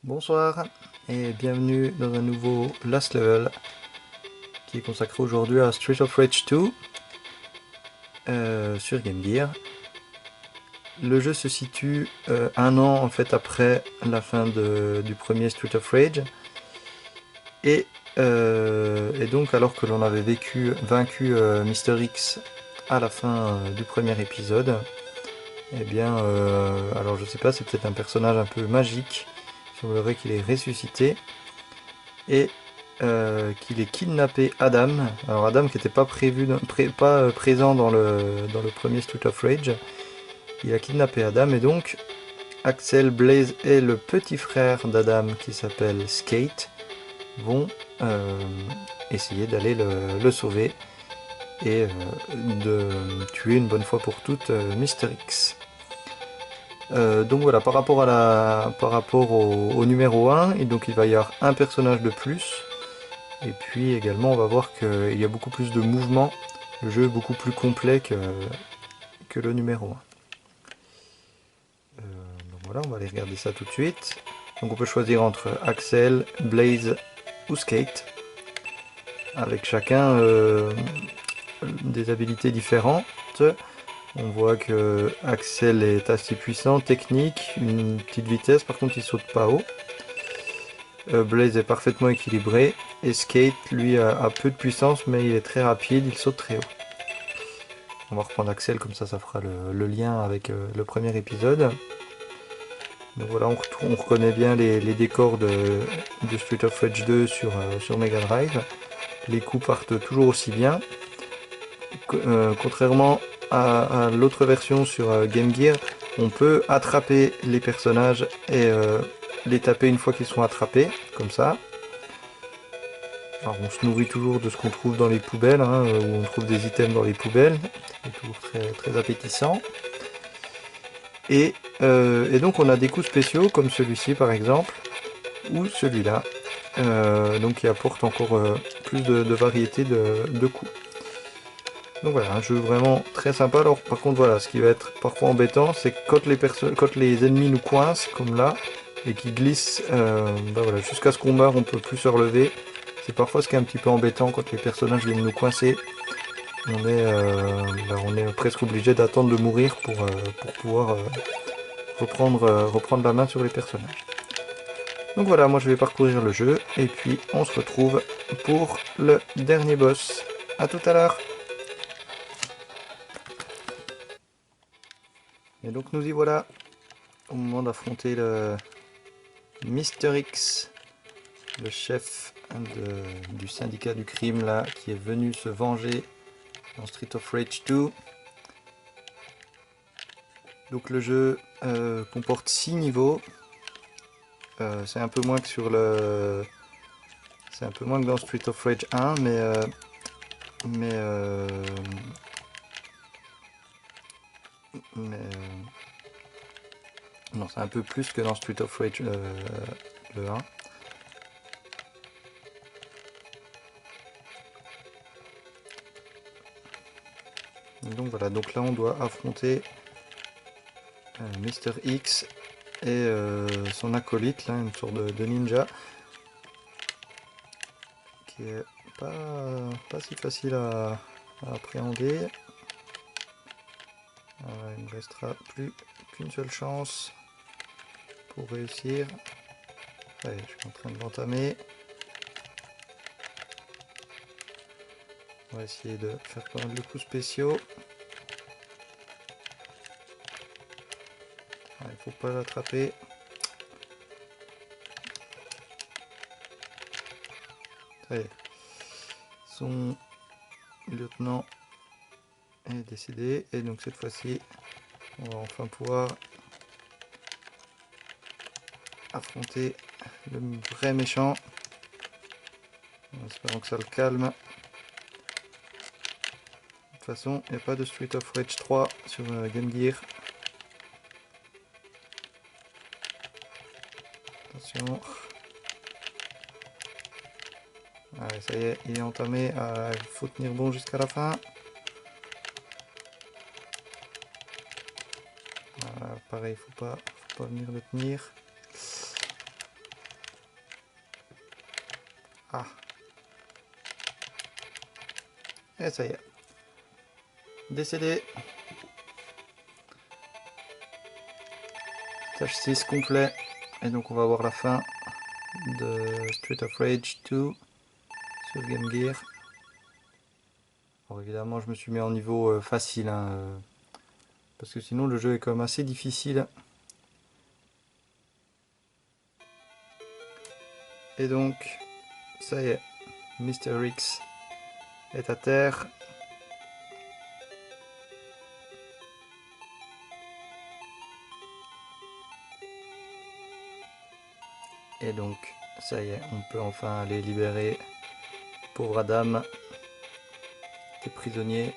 Bonsoir et bienvenue dans un nouveau Last Level qui est consacré aujourd'hui à Street of Rage 2 sur Game Gear. Le jeu se situe un an en fait après la fin du premier Street of Rage et donc alors que l'on avait vaincu Mr. X à la fin du premier épisode, eh bien alors je sais pas, c'est peut-être un personnage un peu magique, il semblerait qu'il est ressuscité et qu'il ait kidnappé Adam. Alors Adam qui n'était pas présent dans le premier Street of Rage. Il a kidnappé Adam et donc Axel, Blaze et le petit frère d'Adam qui s'appelle Skate vont essayer d'aller le sauver et de tuer une bonne fois pour toutes Mr. X. Donc voilà, par rapport au numéro 1, et donc il va y avoir un personnage de plus. Et puis également on va voir qu'il y a beaucoup plus de mouvements. Le jeu est beaucoup plus complet que le numéro 1. Donc voilà, on va aller regarder ça tout de suite. Donc on peut choisir entre Axel, Blaze ou Skate. Avec chacun des habilités différentes. On voit que Axel est assez puissant, technique, une petite vitesse, par contre il saute pas haut. Blaze est parfaitement équilibré. Et Skate, lui, a peu de puissance, mais il est très rapide, il saute très haut. On va reprendre Axel, comme ça fera le lien avec le premier épisode. Donc voilà, on reconnaît bien les décors de Street of Rage 2 sur Mega Drive. Les coups partent toujours aussi bien. Contrairement à l'autre version sur Game Gear, on peut attraper les personnages et les taper une fois qu'ils sont attrapés, comme ça. Alors on se nourrit toujours de ce qu'on trouve dans les poubelles, hein, où on trouve des items dans les poubelles. C'est toujours très, très appétissant. Et donc on a des coups spéciaux comme celui-ci par exemple, ou celui-là, donc qui apporte encore plus de variété de coups. Donc voilà, un jeu vraiment très sympa. Alors par contre voilà, ce qui va être parfois embêtant, c'est que quand les ennemis nous coincent, comme là, et qui glissent voilà, jusqu'à ce qu'on meure, on peut plus se relever. C'est parfois ce qui est un petit peu embêtant quand les personnages viennent nous coincer. On est presque obligé d'attendre de mourir pour pouvoir reprendre la main sur les personnages. Donc voilà, moi je vais parcourir le jeu et puis on se retrouve pour le dernier boss. A tout à l'heure. Et donc nous y voilà au moment d'affronter le Mister X, le chef du syndicat du crime là, qui est venu se venger dans Street of Rage 2. Donc le jeu comporte 6 niveaux. C'est un peu moins que c'est un peu moins que dans Street of Rage 1, mais, mais non, c'est un peu plus que dans Street of Rage le 1. Et donc voilà, donc là on doit affronter Mr. X et son acolyte, là, une sorte de ninja, qui est pas si facile à appréhender. Voilà, il ne me restera plus qu'une seule chance pour réussir. Allez, je suis en train de l'entamer. On va essayer de faire pas mal de coups spéciaux. Il ne faut pas l'attraper. Allez. Son lieutenant est décédé et donc cette fois-ci on va enfin pouvoir affronter le vrai méchant, en espérant que ça le calme. De toute façon il n'y a pas de Street of Rage 3 sur Game Gear. Attention. Allez, ça y est, il est entamé. Il faut tenir bon jusqu'à la fin. Voilà, pareil, faut pas venir le tenir. Ah. Et ça y est. Décédé. Stage 6 complet. Et donc on va voir la fin de Street of Rage 2 sur Game Gear. Alors évidemment je me suis mis en niveau facile, hein, parce que sinon le jeu est quand même assez difficile. Et donc, ça y est, Mr. X est à terre. Et donc, ça y est, on peut enfin aller libérer pauvre Adam, qui est prisonnier.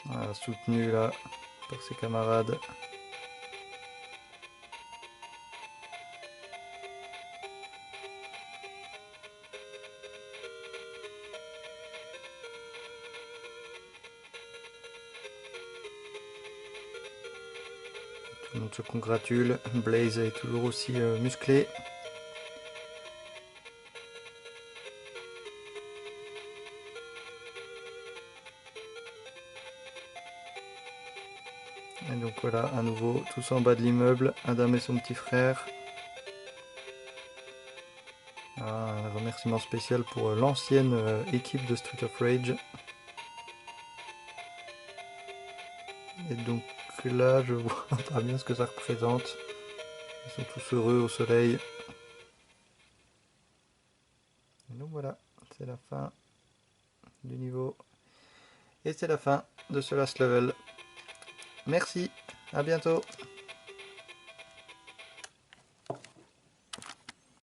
Voilà, soutenu là par ses camarades. Tout le monde se congratule. Blaze est toujours aussi musclé. Et donc voilà, à nouveau, tous en bas de l'immeuble, Adam et son petit frère. Un remerciement spécial pour l'ancienne équipe de Street of Rage. Et donc là, je vois pas bien ce que ça représente. Ils sont tous heureux au soleil. Et donc voilà, c'est la fin du niveau. Et c'est la fin de ce last level. Merci, à bientôt.